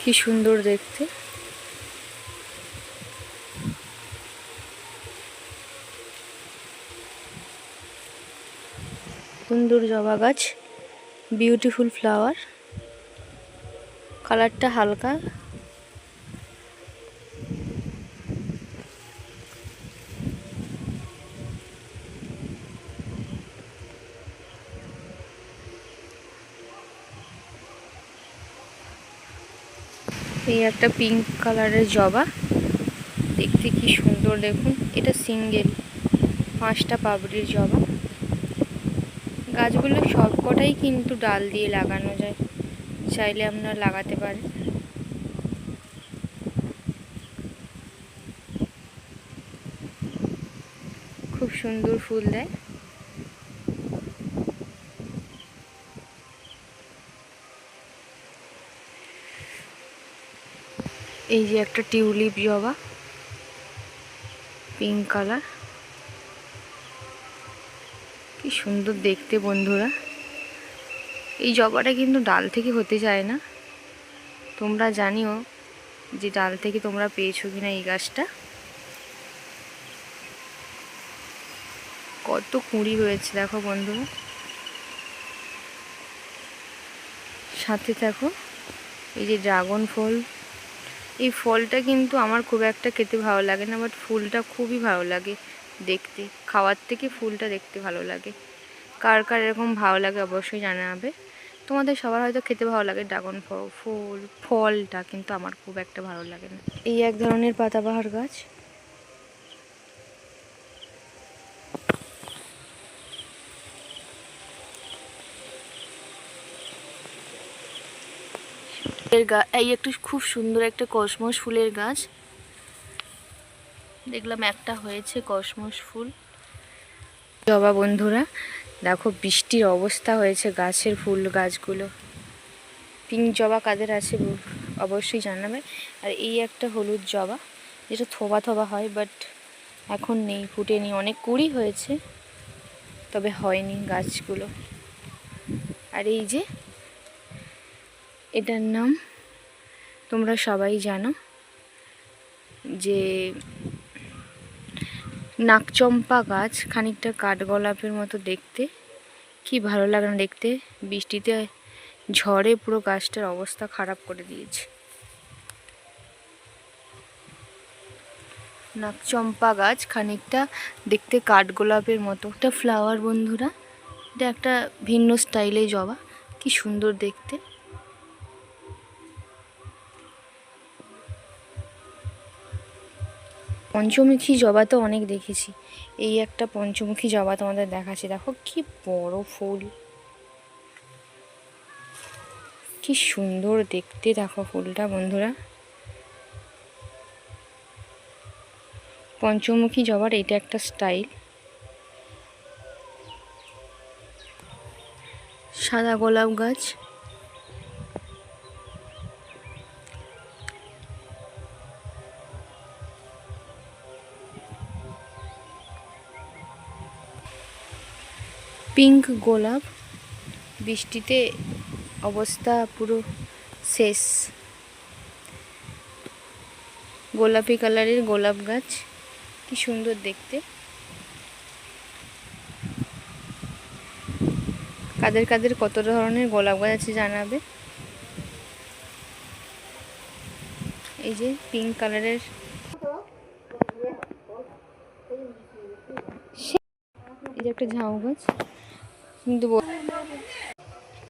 কি সুন্দর দেখতে। সুন্দর জবা গাছ, বিউটিফুল ফ্লাওয়ার, কালারটা হালকা। এই একটা পিঙ্ক কালারের জবা, দেখতে কি সুন্দর দেখুন। এটা সিঙ্গেল, 5টা পাপড়ির জবা। গাছগুলো সবকটাই কিন্তু ডাল দিয়ে লাগানো যায়, চাইলে আপনারা লাগাতে পারেন। খুব সুন্দর ফুল দেয়। এই যে একটা টিউলিপ জবা, পিঙ্ক কালার, কি সুন্দর দেখতে বন্ধুরা। এই জবাটা কিন্তু ডাল থেকে হতে চায় না, তোমরা জানিও যে ডাল থেকে তোমরা পেয়েছো কিনা এই গাছটা। কত কুঁড়ি হয়েছে দেখো বন্ধুরা, সাথে দেখো এই যে ড্রাগন ফল। এই ফলটা কিন্তু আমার খুব একটা খেতে ভালো লাগে না, বাট ফুলটা খুবই ভালো লাগে দেখতে। খাওয়ার থেকে ফুলটা দেখতে ভালো লাগে। কার কার এরকম ভালো লাগে অবশ্যই জানাবে। তোমাদের সবার হয়তো খেতে ভালো লাগে ড্রাগন ফলটা, কিন্তু আমার খুব একটা ভালো লাগে না। এই এক ধরনের পাতাবাহার গাছ। এই একটু খুব সুন্দর একটা কসমস ফুলের গাছ দেখলাম, একটা হয়েছে কসমস ফুল জবা। বন্ধুরা দেখো বৃষ্টির অবস্থা হয়েছে গাছের ফুল গাছগুলো। পিঙ্ক জবা কাদের আছে অবশ্যই জানাবে। আর এই একটা হলুদ জবা, যেটা থোবা থোবা হয়, বাট এখন নেই, ফুটেনি। অনেক কুড়ি হয়েছে তবে হয়নি গাছগুলো। আর এই যে এটার নাম তোমরা সবাই জানো যে নাকচম্পা গাছ, খানিকটা কাঠগোলাপের মতো দেখতে। কি ভালো লাগে না দেখতে। বৃষ্টিতে ঝড়ে পুরো গাছটার অবস্থা খারাপ করে দিয়েছে। নাকচম্পা গাছ খানিকটা দেখতে কাঠগোলাপের মতো একটা ফ্লাওয়ার বন্ধুরা। এটা একটা ভিন্ন স্টাইলে জবা, কি সুন্দর দেখতে। পঞ্চমুখী জবা তো অনেক দেখেছি, এই একটা পঞ্চমুখী জবা তোমাদের দেখাচ্ছি। দেখো কি বড় ফুল, কি সুন্দর দেখতে দেখো ফুলটা বন্ধুরা। পঞ্চমুখী জবার এটা একটা স্টাইল। সাদা গোলাপ গাছ, পিঙ্ক গোলাপ, বৃষ্টিতে অবস্থা পুরো শেষ। গোলাপি কালারের গোলাপ গাছ, কি সুন্দর দেখতে। কাদের কাদের কত ধরনের গোলাপ গাছ আছে জানাবে। এই যে পিঙ্ক কালারের, এই যে একটা ঝাউ গাছ কিন্তু